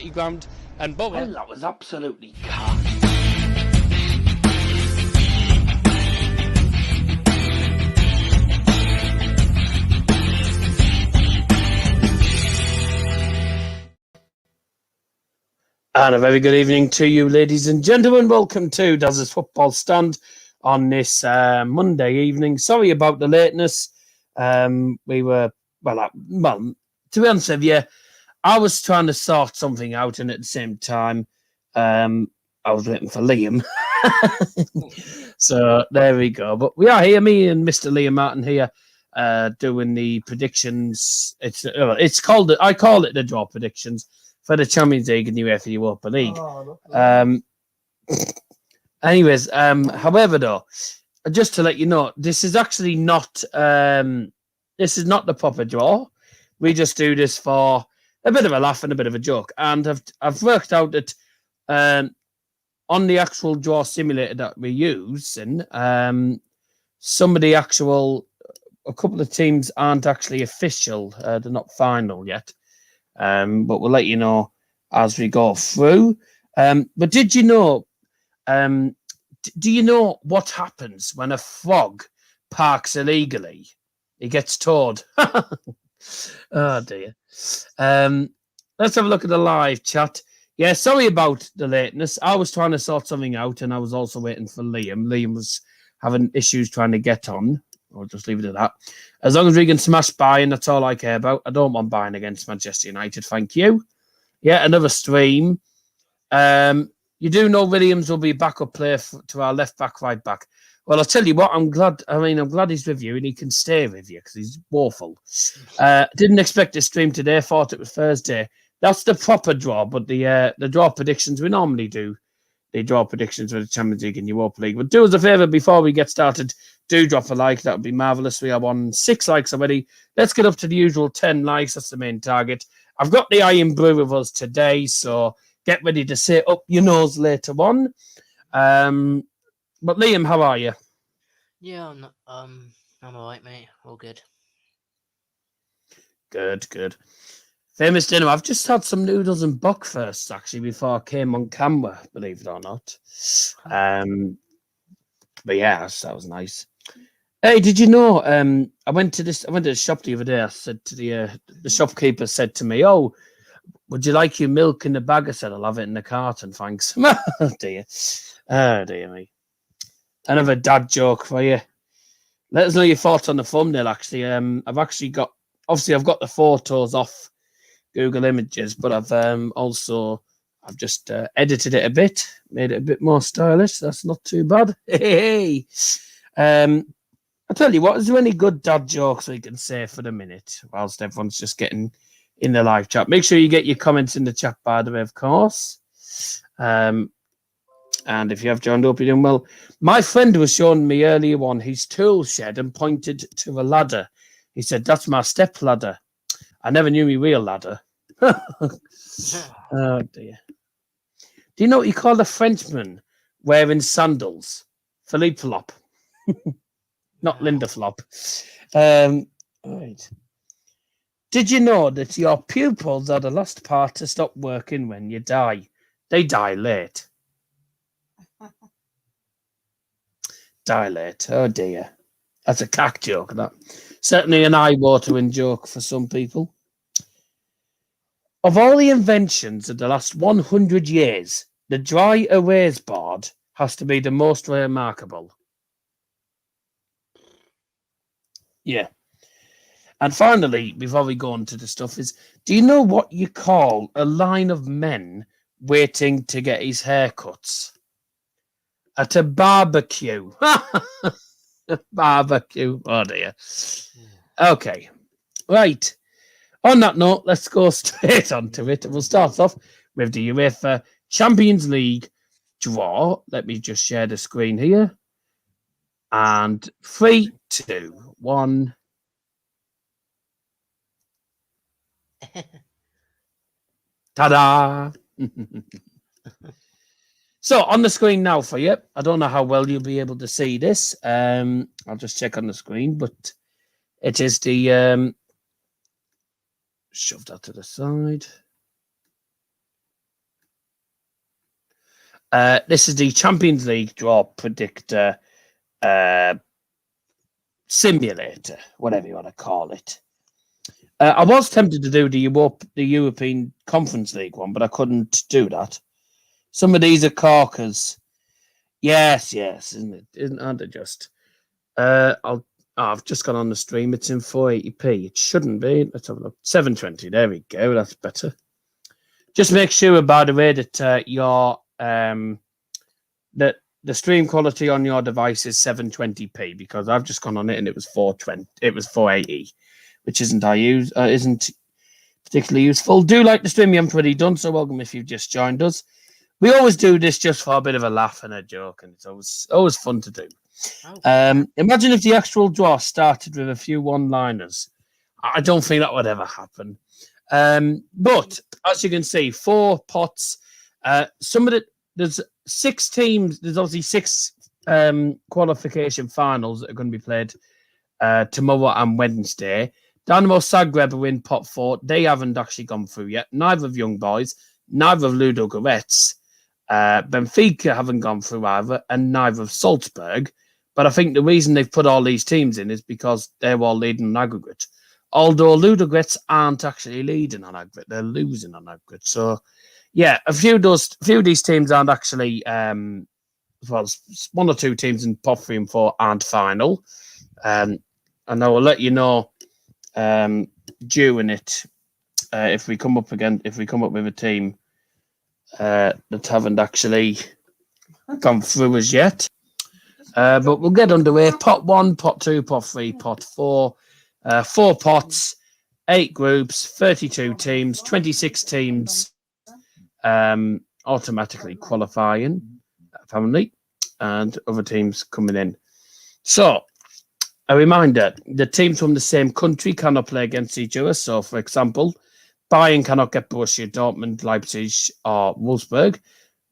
penalty ground and Bubba. Well, that was absolutely cat. And a very good evening to you, ladies and gentlemen. Welcome to Daz's Football Stand on this Monday evening. Sorry about the lateness. We were, well, to be honest with you, I was trying to sort something out, and at the same time, I was waiting for Liam. So there we go. But we are here, me and Mr. Liam Martin here, doing the predictions. It's called, I call it the draw predictions for the Champions League and Uefa Europa League. However, though, just to let you know, this is actually not this is not the proper draw. We just do this for a bit of a laugh and a bit of a joke. And I've worked out that on the actual draw simulator that we're using, some of the a couple of teams aren't actually official. They're not final yet. But we'll let you know as we go through. But did you know, do you know what happens when a frog parks illegally? He gets towed. Oh, dear. Let's have a look at the live chat. Yeah, sorry about the lateness. I was trying to sort something out, and I was also waiting for Liam. Liam was having issues trying to get on. I'll just leave it at that. As long as we can smash Bayern, that's all I care about. I don't want Bayern against Manchester United, thank you. Yeah, another stream. You do know Williams will be backup player to our left back, right back. Well, I'll tell you what, I'm glad he's with you and he can stay with you because he's woeful. Didn't expect to stream today, thought it was Thursday. That's the proper draw, but the draw predictions, we normally do the draw predictions for the Champions League and Europa League. But do us a favour before we get started, do drop a like. That would be marvellous. We are on 6 likes already. Let's get up to the usual 10 likes. That's the main target. I've got the Iron Brew with us today, so get ready to sit up your nose later on. But Liam, how are you? Yeah, I'm all right, mate. All good. Good. Famous dinner. I've just had some noodles and buckfast actually before I came on camera, believe it or not. But yeah, that was nice. Hey, did you know? I went to the shop the other day. I said to the shopkeeper said to me, "Oh, would you like your milk in the bag?" I said, "I'll have it in the carton, thanks." Oh dear me. Another dad joke for you. Let us know your thoughts on the thumbnail. Actually, I've got the photos off Google Images, but I've just edited it a bit, made it a bit more stylish. That's not too bad. Hey. I'll tell you what, is there any good dad jokes we can say for the minute whilst everyone's just getting in the live chat? Make sure you get your comments in the chat, by the way, of course. And if you have joined up, you're doing well. My friend was showing me earlier on his tool shed and pointed to a ladder. He said, "That's my step ladder." I never knew my real ladder. Oh, dear. Do you know what you call a Frenchman wearing sandals? Philippe Flop. Not Linda Flop. Right. Did you know that your pupils are the last part to stop working when you die? They die late. Die late. Oh, dear. That's a cack joke, that. Certainly an eye-watering joke for some people. Of all the inventions of the last 100 years, the dry erase board has to be the most remarkable. Yeah. And finally, before we go on to the stuff, do you know what you call a line of men waiting to get his haircuts? At a barbecue. Barbecue. Oh, dear. Okay. Right. On that note, let's go straight onto it. We'll start off with the UEFA Champions League draw. Let me just share the screen here. And 3, 2, 1. Ta-da! So on the screen now for you. I don't know how well you'll be able to see this. I'll just check on the screen, but it is the shove that to the side. This is the Champions League draw predictor simulator, whatever you want to call it. I was tempted to do the European Conference League one, but I couldn't do that. Some of these are corkers. Yes, isn't it? Aren't they just? I've just gone on the stream. It's in 480p. It shouldn't be. Let's have a look. 720. There we go. That's better. Just make sure, by the way, that your that the stream quality on your device is 720p, because I've just gone on it and it was 420. It was 480, which isn't particularly useful. Do like the stream you haven't already done, so welcome if you've just joined us. We always do this just for a bit of a laugh and a joke, and it's always fun to do. Imagine if the actual draw started with a few one-liners. I don't think that would ever happen. But as you can see, 4 pots. There's 6 teams. There's obviously 6 qualification finals that are going to be played tomorrow and Wednesday. Dynamo Zagreb are in pot 4. They haven't actually gone through yet. Neither of Young Boys, neither of Ludo Goretz. Benfica haven't gone through either, and neither of Salzburg. But I think the reason they've put all these teams in is because they're all leading on aggregate. Although Ludogorets aren't actually leading on aggregate, they're losing on aggregate. So, yeah, a few of these teams aren't actually. Well, 1 or 2 teams in pot 3 and 4 aren't final, and I will let you know during it if we come up with a team that haven't actually gone through as yet. But we'll get underway. Pot 1, pot 2, pot 3, pot 4. 4 pots, 8 groups, 32 teams, 26 teams automatically qualifying, apparently, and other teams coming in. So, a reminder, the teams from the same country cannot play against each other. So, for example, Bayern cannot get Borussia Dortmund, Leipzig, or Wolfsburg.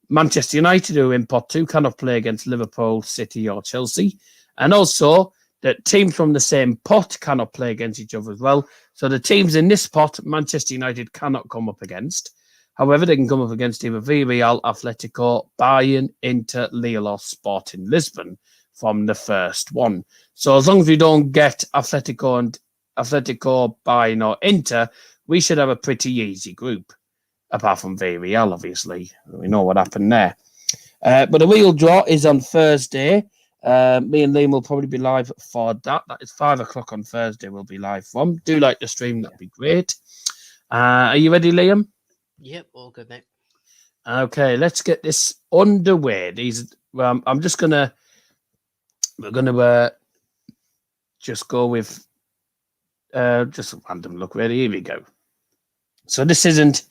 Manchester United, who are in pot 2, cannot play against Liverpool, City, or Chelsea. And also, that teams from the same pot cannot play against each other as well. So the teams in this pot, Manchester United cannot come up against. However, they can come up against either Villarreal, Atletico, Bayern, Inter, Lille, or Sporting Lisbon from the first one. So as long as we don't get Atletico, Bayern, or Inter, we should have a pretty easy group. Apart from Villarreal, obviously. We know what happened there. But the real draw is on Thursday. Me and Liam will probably be live for that. That is 5 o'clock on Thursday. We'll be live from. Do like the stream. That'd be great. Are you ready, Liam? Yep, all good, mate. Okay, let's get this underway. I'm just gonna. We're gonna just go with just a random look. Ready? Here we go. So this isn't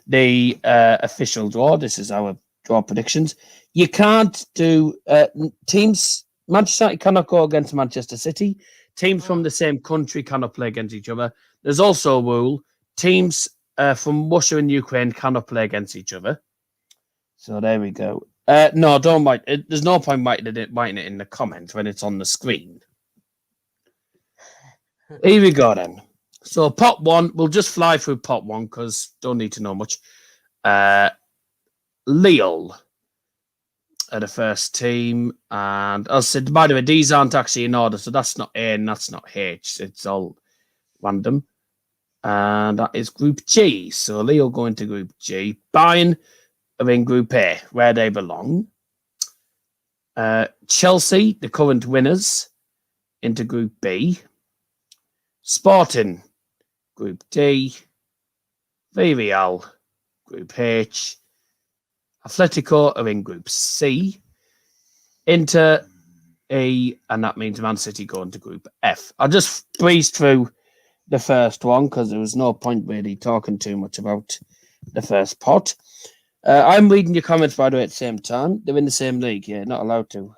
the official draw. This is our draw predictions. You can't do teams. Manchester United cannot go against Manchester City. Teams from the same country cannot play against each other. There's also a rule: teams from Russia and Ukraine cannot play against each other. So there we go. No, don't write it. There's no point writing it in the comments when it's on the screen. Here we go then. So pot 1, we'll just fly through pot 1 because don't need to know much. Lille are the first team, and as I said, by the way, these aren't actually in order, so that's not A and that's not H. It's all random, and that is Group G. So Lille go into Group G. Bayern are in Group A, where they belong. Chelsea, the current winners, into Group B. Sporting, Group D. Villarreal, Group H. Atletico are in Group C. Inter E, and that means Man City going to Group F. I'll just breeze through the first one because there was no point really talking too much about the first pot. I'm reading your comments, by the way, at the same time. They're in the same league, yeah, not allowed to.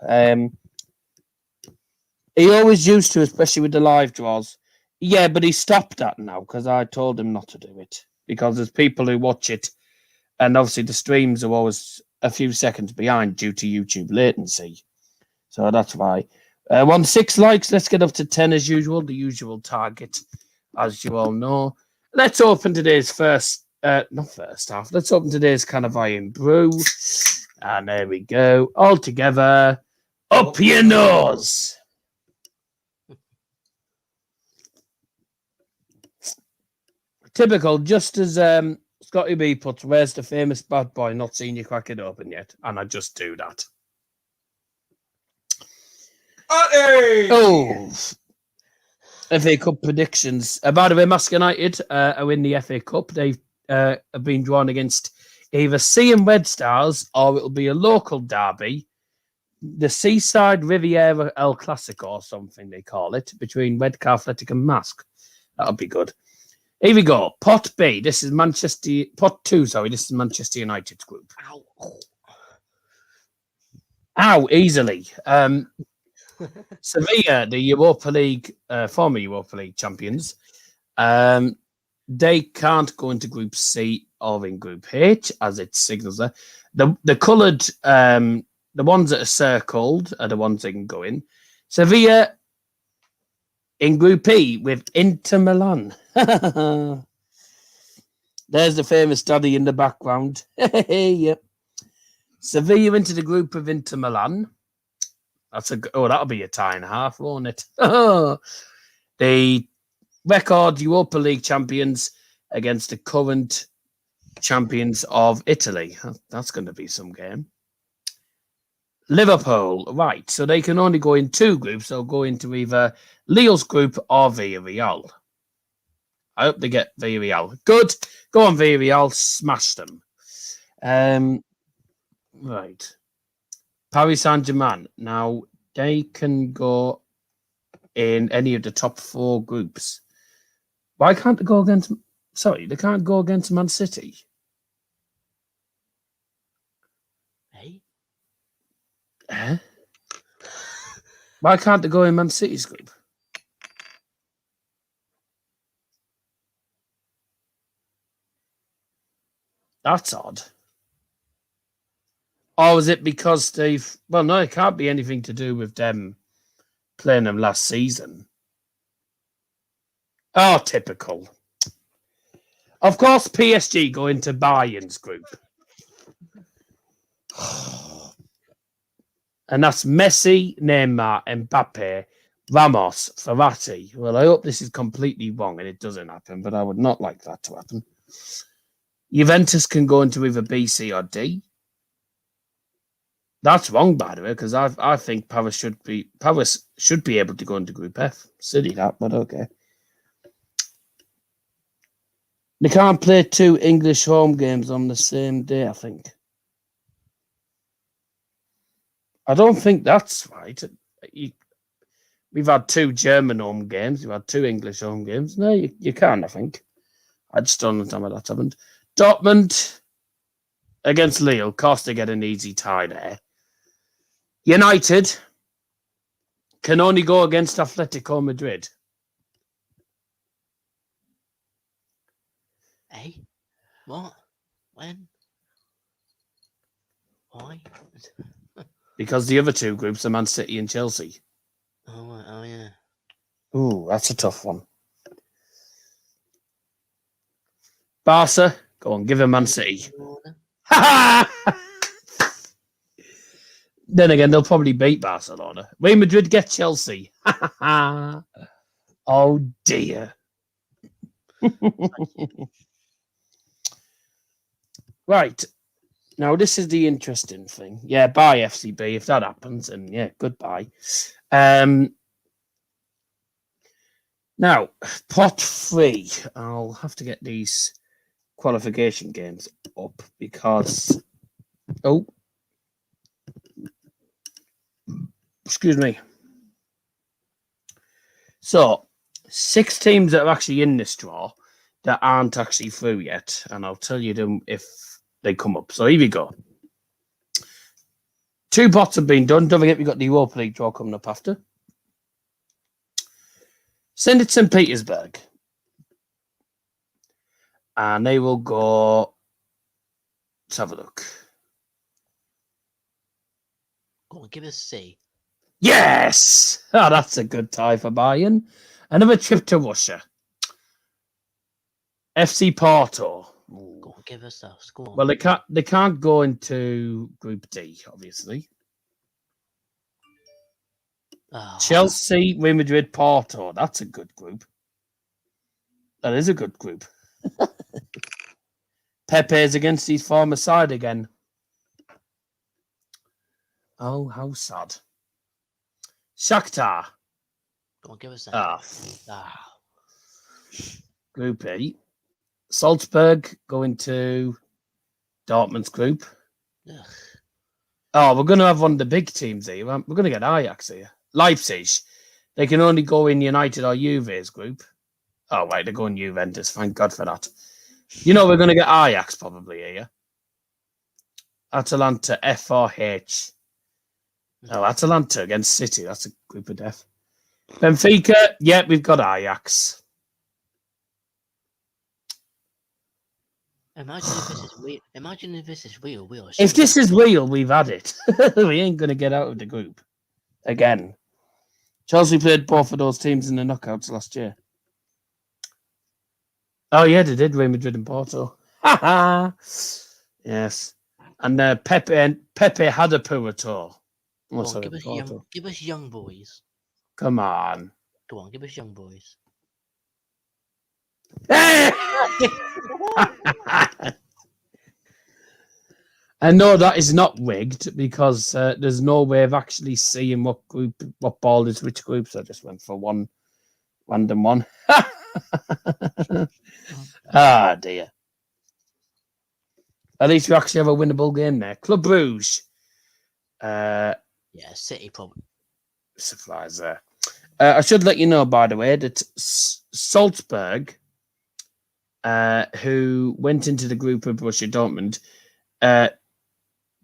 He always used to, especially with the live draws. Yeah, but he stopped that now because I told him not to do it because there's people who watch it, and obviously the streams are always a few seconds behind due to YouTube latency. So that's why. 6 likes. Let's get up to 10 as usual, the usual target, as you all know. Let's open today's not first half. Let's open today's kind of Iron Brew. And there we go. All together. Up your nose. Typical, just as Scotty B puts, where's the famous bad boy? Not seen you crack it open yet. And I just do that. Oh. FA Cup predictions. By the way, Mask United are in the FA Cup. They've have been drawn against either Sea and Red Stars, or it'll be a local derby, the Seaside Riviera El Clasico or something they call it, between Redcar Athletic and Mask. That'll be good. Here we go. Pot B. This is Pot 2, sorry. This is Manchester United's group. Ow, easily. Sevilla, the Europa League, former Europa League champions, they can't go into Group C or in Group H, as it signals there. The coloured, the ones that are circled are the ones they can go in. Sevilla in Group E with Inter Milan. There's the famous daddy in the background. Yep. Sevilla into the group of Inter Milan. That'll be a tie and a half, won't it? The record Europa League champions against the current champions of Italy. That's going to be some game. Liverpool, right. So they can only go in two groups. They'll go into either Lille's group or Villarreal. I hope they get Villarreal. Good. Go on, Villarreal. Smash them. Right. Paris Saint-Germain. Now, they can go in any of the top four groups. Why can't they go against... Sorry, they can't go against Man City. Hey? Why can't they go in Man City's group? That's odd. Or is it because they've... Well, no, it can't be anything to do with them playing them last season. Oh, typical. Of course, PSG go into Bayern's group. And that's Messi, Neymar, Mbappe, Ramos, Verratti. Well, I hope this is completely wrong and it doesn't happen, but I would not like that to happen. Juventus can go into either B, C, or D. That's wrong, by the way, because I think Paris should be able to go into Group F. Silly that, but okay. They can't play two English home games on the same day, I think. I don't think that's right. We've had two German home games. We've had two English home games. No, you can't, I think. I just don't understand why that's happened. Dortmund against Lille. Of course, they get an easy tie there. United can only go against Atletico Madrid. Hey? What? When? Why? Because the other two groups are Man City and Chelsea. Oh yeah. Ooh, that's a tough one. Barca, go on, give him Man City. Then again, they'll probably beat Barcelona. Real Madrid get Chelsea. Oh dear. Right. Now, this is the interesting thing. Yeah, bye, FCB. If that happens, and yeah, goodbye. Now, pot 3. I'll have to get these qualification games up because... Oh. Excuse me. So, 6 teams that are actually in this draw that aren't actually through yet, and I'll tell you them if they come up. So here we go. 2 pots have been done. Don't forget we've got the Europa League draw coming up after. Send it to St. Petersburg. And they will go... Let's have a look. Go on, give us C. Yes! Oh, that's a good tie for Bayern. Another trip to Russia. FC Porto. Go on, give us a score. Well, they can't go into Group D, obviously. Oh, Chelsea, Real Madrid, Porto. That's a good group. That is a good group. Pepe's against his former side again. Oh, how sad. Shakhtar. go on, give us that. Ah, Group E. Salzburg going to Dortmund's group. Ugh. Oh, we're going to have one of the big teams here. We're going to get Ajax here. Leipzig. They can only go in United or Juve's group. Oh, right, they're going Juventus. Thank God for that. You know, we're going to get Ajax probably here. Atalanta, F or H. Oh, Atalanta against City. That's a group of death. Benfica, yeah, we've got Ajax. Imagine if this is real. Imagine if this is real. We are. If this is real, we've had it. We ain't going to get out of the group again. Chelsea played both of those teams in the knockouts last year. Oh, yeah, they did. Real Madrid and Porto. Yes. And Pepe had a poor tour. Go on, give us young boys. Come on. Go on, give us young boys. And no, that is not rigged because there's no way of actually seeing what ball is which group. So I just went for one random one. Ah, dear. At least we actually have a winnable game there. Club Brugge. Yeah, City probably. Supplies there. I should let you know, by the way, that Salzburg, who went into the group of Borussia Dortmund,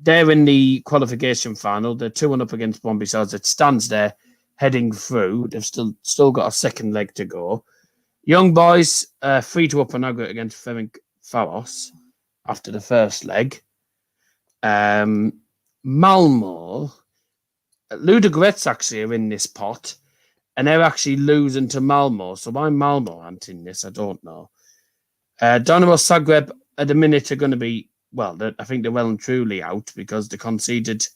they're in the qualification final. They're 2-1 up against Brøndby, so it stands there heading through. They've still got a second leg to go. Young boys, 3-2 up on aggregate against Ferencváros after the first leg. Malmo, Ludogorets actually are in this pot, and they're actually losing to Malmo. So why Malmo aren't in this, I don't know. Dynamo Zagreb at the minute are going to be, well, I think they're well and truly out because they conceded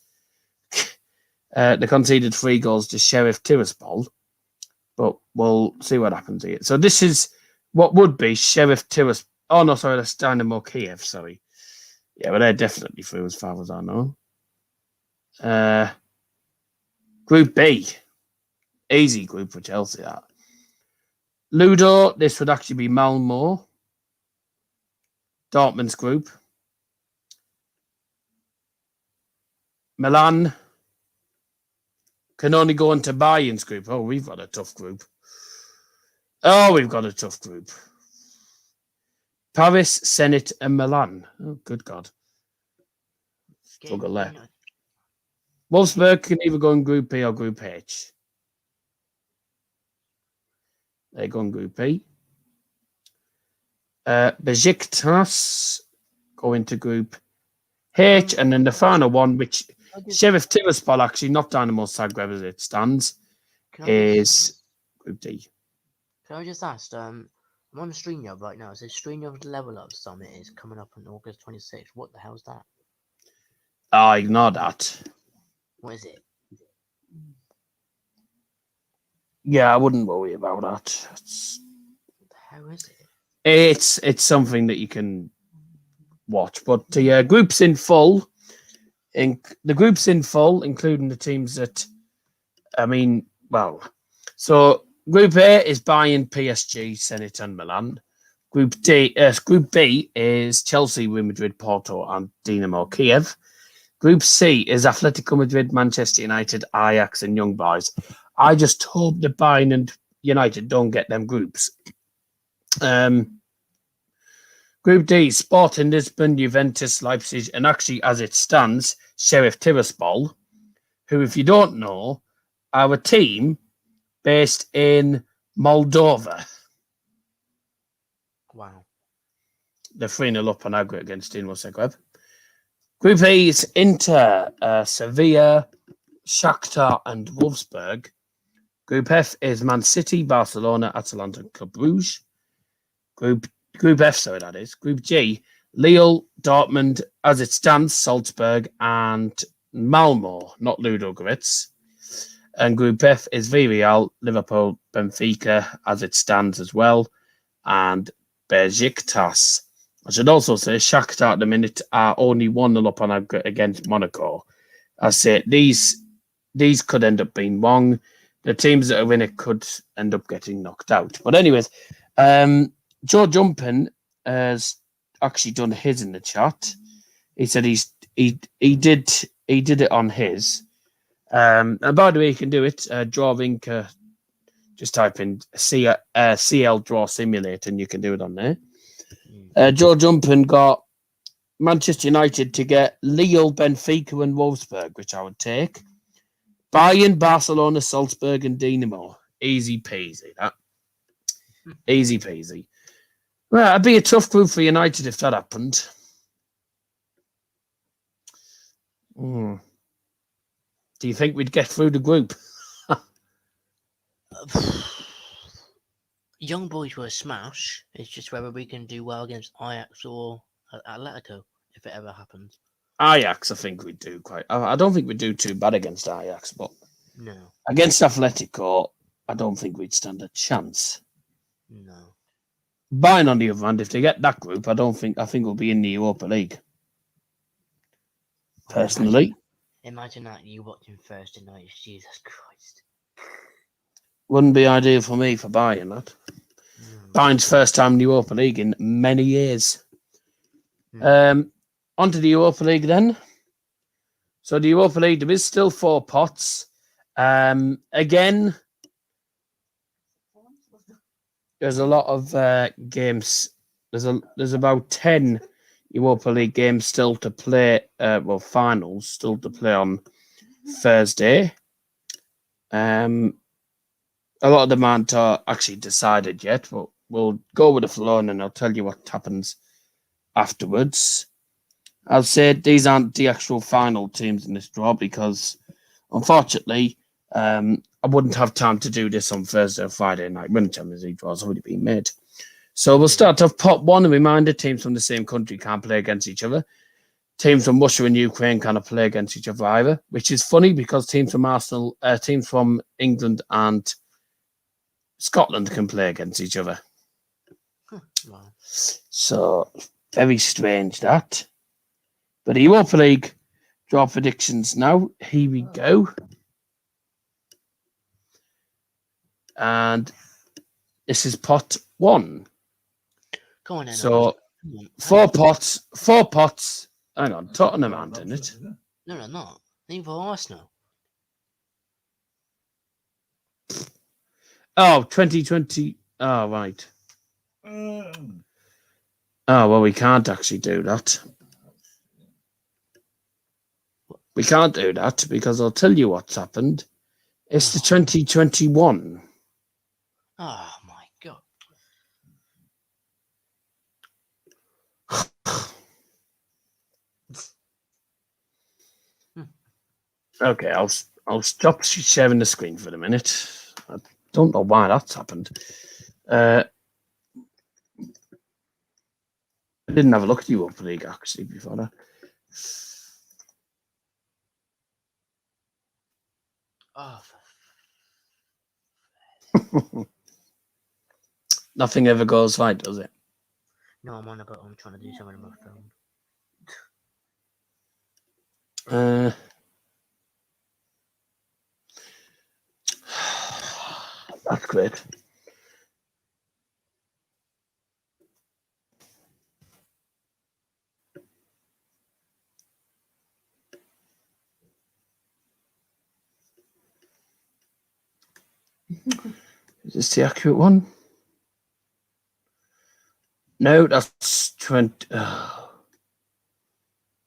3 goals to Sheriff Tiraspol. But we'll see what happens here. So this is what would be Sheriff Tiraspol. Oh, no, sorry, that's Dynamo Kiev, sorry. Yeah, but they're definitely through as far as I know. Group B. Easy group for Chelsea, that. Ludo, this would actually be Malmo. Dortmund's group. Milan can only go into Bayern's group. Oh, we've got a tough group. Paris, Zenit, and Milan. Oh, good God. Struggle there. Wolfsburg can either go in Group B or Group H. They go in Group B. Besiktas go into Group H, and then the final one, which Sheriff Tiraspol actually, not Dynamo Zagreb as it stands, is Group D. Can I just ask? I'm on the StreamYard right now. It says StreamYard Level Up Summit is coming up on August 26th. What the hell's that? Oh, ignore that. What is it? Yeah, I wouldn't worry about that. What the hell is it? It's something that you can watch, but the groups in full, including the teams that, so Group A is Bayern, PSG, Zenit, and Milan. Group B is Chelsea, Real Madrid, Porto, and Dynamo Kiev. Group C is Atletico Madrid, Manchester United, Ajax, and Young Boys. I just hope that Bayern and United don't get them groups. Group D, Sporting Lisbon, Juventus, Leipzig, and actually, as it stands, Sheriff Tiraspol, who, if you don't know, are a team based in Moldova. Wow. They're 3-0 up on aggregate against Dinamo Zagreb. Group E is Inter, Sevilla, Shakhtar, and Wolfsburg. Group F is Man City, Barcelona, Atalanta, and Club Brugge. Group Group F, sorry, that is. Group G, Lille, Dortmund, as it stands, Salzburg, and Malmo, not Ludogorets. And Group F is Villarreal, Liverpool, Benfica, as it stands as well, and Besiktas. I should also say Shakhtar at the minute are only 1-0 up on against Monaco. I say these could end up being wrong. The teams that are in it could end up getting knocked out. But anyways, Joe Jumpin has actually done his in the chat. He said he did it on his. And by the way, you can do it. Drawinker, just type in CL Draw Simulator, and you can do it on there. Joe Jumpin got Manchester United to get Lille, Benfica, and Wolfsburg, which I would take. Bayern, Barcelona, Salzburg, and Dinamo. Easy peasy, that. Easy peasy. Well, it'd be a tough group for United if that happened. Do you think we'd get through the group? Young boys were a smash. It's just whether we can do well against Ajax or Atletico, if it ever happens. Ajax, I think we'd do quite. I don't think we'd do too bad against Ajax, but no. Against Atletico, I don't think we'd stand a chance. No. Bayern, on the other hand, if they get that group, I think we'll be in the Europa League. Personally. Imagine that, you watching Thursday night. Jesus Christ. Wouldn't be ideal for me for Bayern, that. Bayern's first time in the Europa League in many years. On to the Europa League then. So the Europa League, there is still 4 pots. Again, there's a lot of games. There's about 10 Europa League games still to play. Finals still to play on Thursday. A lot of them aren't actually decided yet, but we'll go with the flow and I'll tell you what happens afterwards. I'll say these aren't the actual final teams in this draw because, unfortunately, I wouldn't have time to do this on Thursday or Friday night when the Champions League draw has already been made. So we'll start off pot 1. A reminder, teams from the same country can't play against each other. Teams from Russia and Ukraine cannot play against each other either, which is funny because teams from England and Scotland can play against each other. Wow. So, very strange that. But the Europa League draw predictions now. Here we go. And this is pot 1. Go on then. So, 4 pots. Hang on, Tottenham aren't in it. No, they're not. Neither are Arsenal. Oh, 2020. Oh, right. Oh, well, we can't actually do that. We can't do that because I'll tell you what's happened. It's the 2021. Oh, my God. Okay, I'll stop sharing the screen for a minute. I don't know why that's happened. I didn't have a look at the Europa League actually before that. Oh, Nothing ever goes right, does it? no, I'm trying to do something on my phone. That's great. Is this the accurate one? No, that's 20.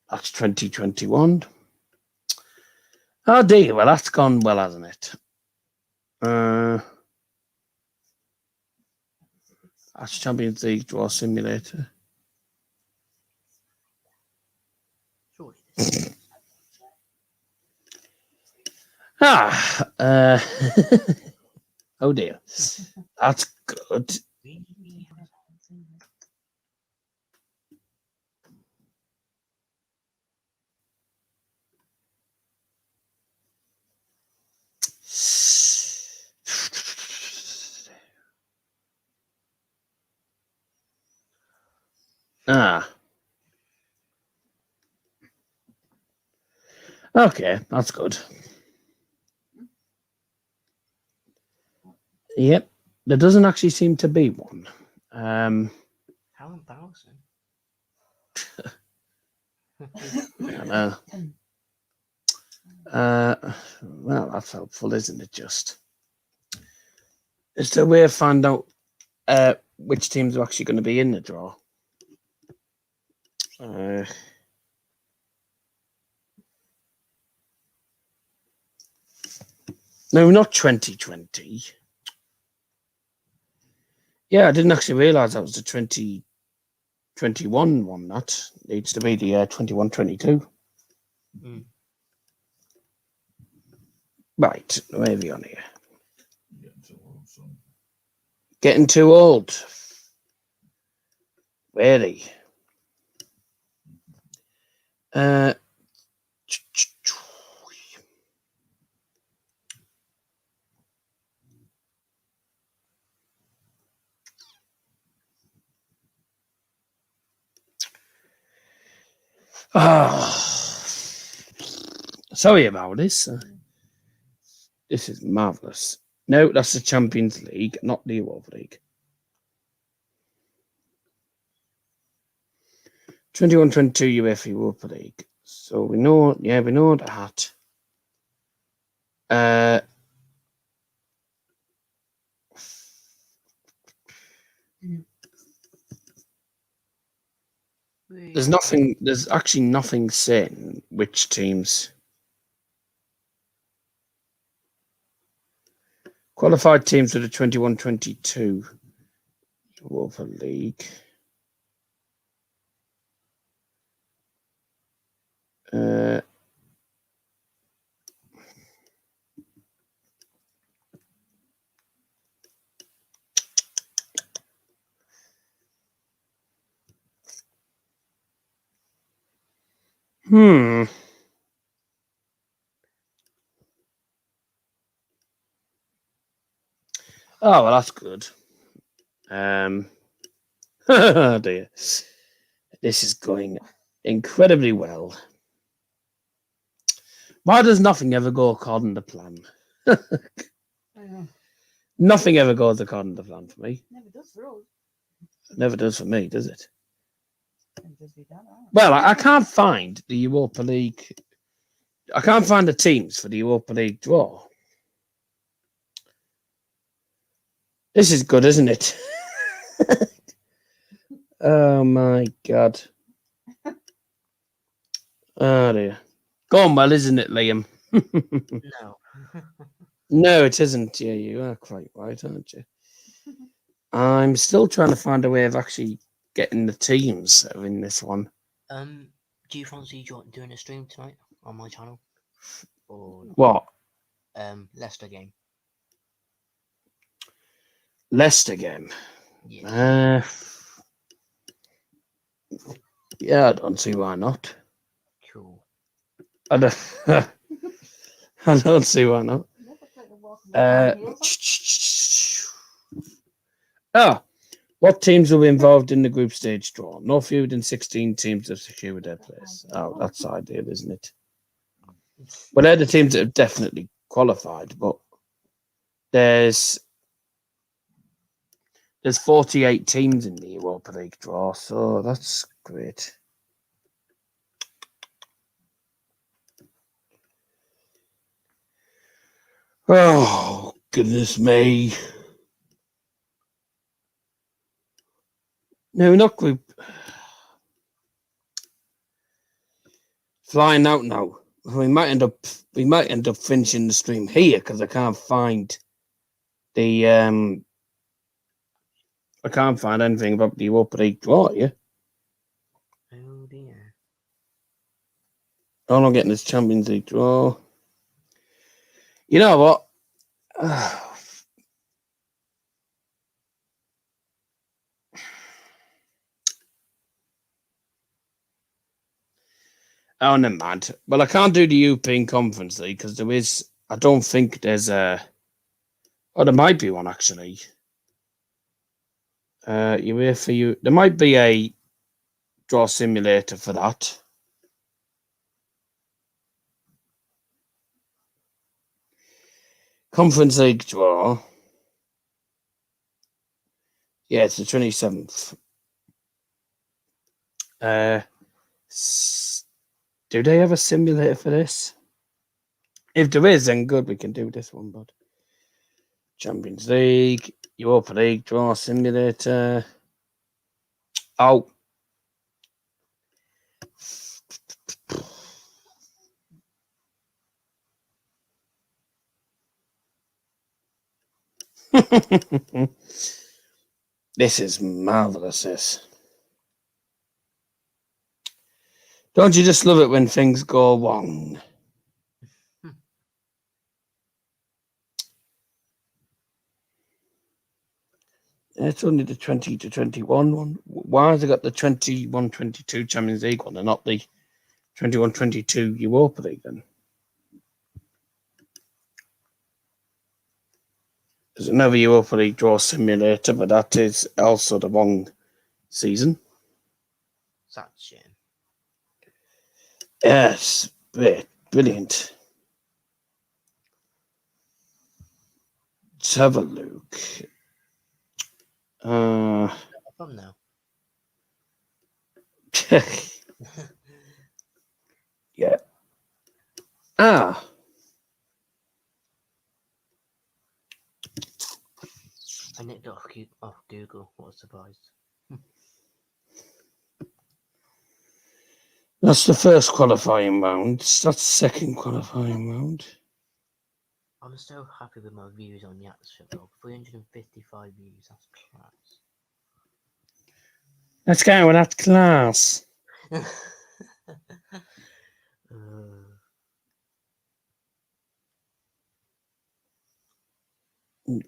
That's 2021. Oh dear, well that's gone well, hasn't it? That's Champions League draw simulator. Surely. Oh dear. That's good. Ah. Okay, that's good. Yep. There doesn't actually seem to be one. How embarrassing. I know. Well, that's helpful, isn't it? Just a way of finding out which teams are actually going to be in the draw. No, not 2020. Yeah, I didn't actually realise that was the 2021 one. That needs to be the 21-22. Mm. Right, where are we on here? Getting too old. Really? Sorry about this. This is marvellous. No, that's the Champions League, not the Uefa League. 21-22 Uefa Europa League. So we know that. There's actually nothing saying which teams qualified teams for the 21-22 Uefa League. Oh, well, that's good. Oh dear. This is going incredibly well. Why does nothing ever go according to plan? Nothing ever goes according to plan for me. Never does for us. It never does for me, does it? Well, I can't find the Europa League. I can't find the teams for the Europa League draw. This is good, isn't it? Oh my God. Oh dear. Going well, isn't it, Liam? No. No, it isn't. Yeah, you are quite right, aren't you? I'm still trying to find a way of actually getting the teams that are in this one. Do you fancy doing a stream tonight on my channel? Or What? Leicester game. Leicester game? Yeah. Yeah, I don't see why not. Cool. I don't see why not. What teams will be involved in the group stage draw? No fewer than 16 teams have secured their place. Oh, that's ideal, isn't it? Well, they're the teams that have definitely qualified, but there's 48 teams in the Europa League draw, so that's great. Oh, goodness me. No, not group. Flying out now. We might end up finishing the stream here because I can't find the I can't find anything about the Europa League draw here. Oh dear. All I'm getting is Champions League draw. You know what? Oh, never mind. Well, I can't do the European Conference League because I don't think there's a. Oh, there might be one actually. There might be a draw simulator for that. Conference League draw. Yeah, it's the 27th. Do they have a simulator for this? If there is, then good, we can do this one, bud. Champions League, Europa League draw simulator. Oh. This is marvelous, this. Don't you just love it when things go wrong? It's only the 20 to 21 one. Why has it got the 21-22 Champions League one and not the 21-22 Europa League then? There's another Europa League draw simulator, but that is also the wrong season. Such a shame. Yes, brilliant. Let's have a look. From now. Yeah. I nicked it off Google. What a surprise. That's the first qualifying round. That's the second qualifying round. I'm so happy with my views on Yachtship though. 355 views, that's class. Let's go with that class.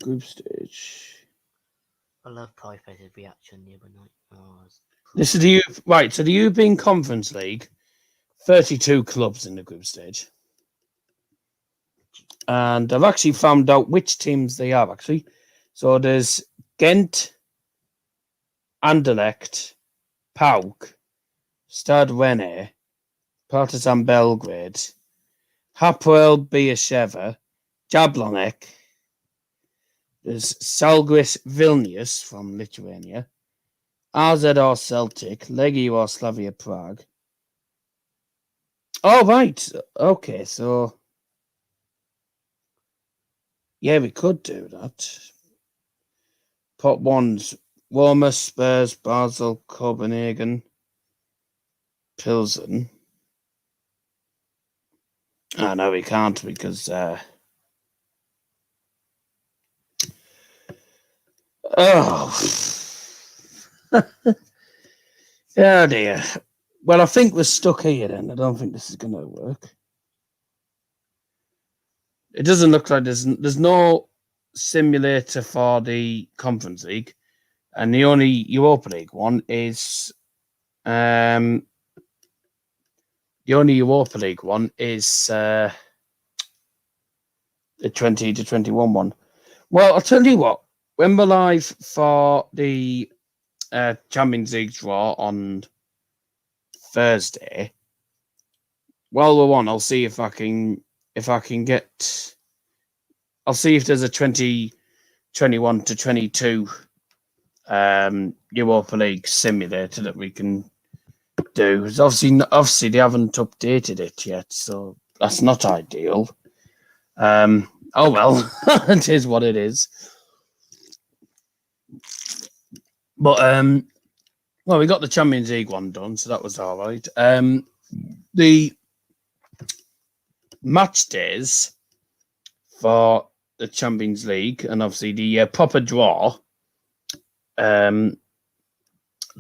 Group stage. I love Pieface's reaction the other night. This is the right. So the European Conference League, 32 clubs in the group stage, and I've actually found out which teams they are actually. So there's Ghent, Anderlecht, PAOK, Stade Rennais, Partizan Belgrade, Hapoel Beersheva, Jablonek. There's Žalgiris Vilnius from Lithuania, RZR Celtic, Legia Slavia Prague. Oh, right. Okay, so... yeah, we could do that. Pot 1's Roma, Spurs, Basel, Copenhagen, Pilsen. Oh, no, we can't because... oh... oh dear. Well, I think we're stuck here then. I don't think this is going to work. It doesn't look like there's no simulator for the Conference League, and the only Europa League one is the the 20 to 21 one. Well, I'll tell you what. When we're live for the Champions League draw on Thursday, while we're on, I'll see if I can get. I'll see if there's a 2021 to 22 Europa League simulator that we can do. It's obviously they haven't updated it yet, so that's not ideal. Oh well, it is what it is. But well, we got the Champions League one done, so that was all right. The match days for the Champions League and obviously the proper draw. The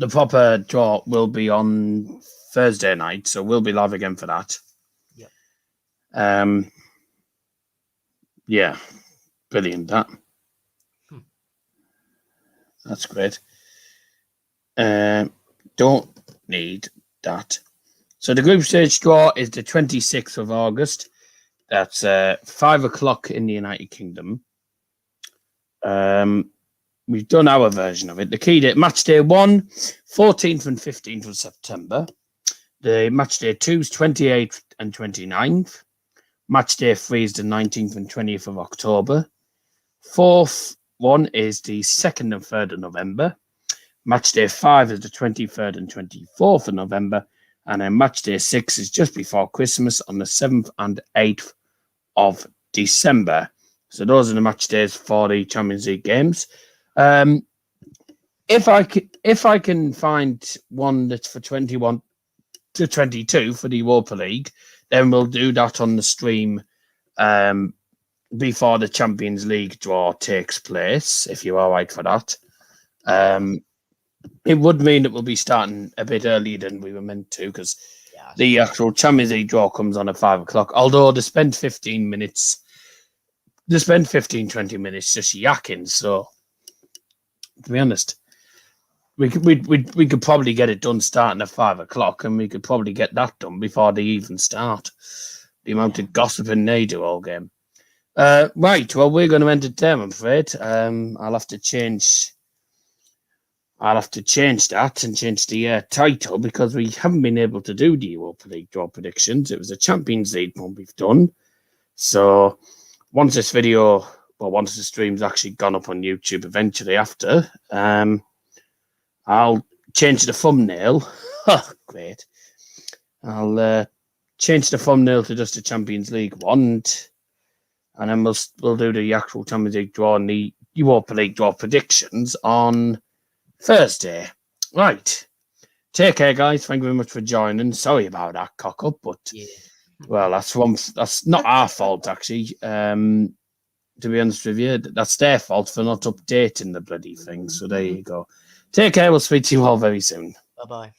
proper draw will be on Thursday night, so we'll be live again for that. Yep. Yeah, brilliant. That's great. Don't need that. So the group stage draw is the 26th of August. That's 5 o'clock in the United Kingdom. We've done our version of it. The key date, match day 1, 14th and 15th of September. The match day 2 is 28th and 29th. Match day 3 is the 19th and 20th of October. Fourth one is the 2nd and 3rd of November. Match day 5 is the 23rd and 24th of November. And then match day 6 is just before Christmas on the 7th and 8th of December. So those are the match days for the Champions League games. If I can find one that's for 21 to 22 for the Europa League, then we'll do that on the stream before the Champions League draw takes place, if you're all right for that. It would mean that we'll be starting a bit earlier than we were meant to, because the actual Champions League draw comes on at 5 o'clock. Although they spend 15, 20 minutes just yakking. So, to be honest, we could probably get it done starting at 5 o'clock, and we could probably get that done before they even start. The amount of gossiping they do all game. Right, well, we're going to entertain, I'm afraid. I'll have to change that and change the title, because we haven't been able to do the Europa League draw predictions. It was a Champions League one we've done. So once the stream's actually gone up on YouTube eventually after, I'll change the thumbnail. Oh, great. I'll change the thumbnail to just a Champions League one, and then we'll do the actual Champions League draw and the Europa League draw predictions on Thursday. Right. Take care, guys. Thank you very much for joining. Sorry about that cock up, but well, that's not our fault, actually. To be honest with you, that's their fault for not updating the bloody thing. So there you go. Take care. We'll speak to you all very soon. Bye-bye.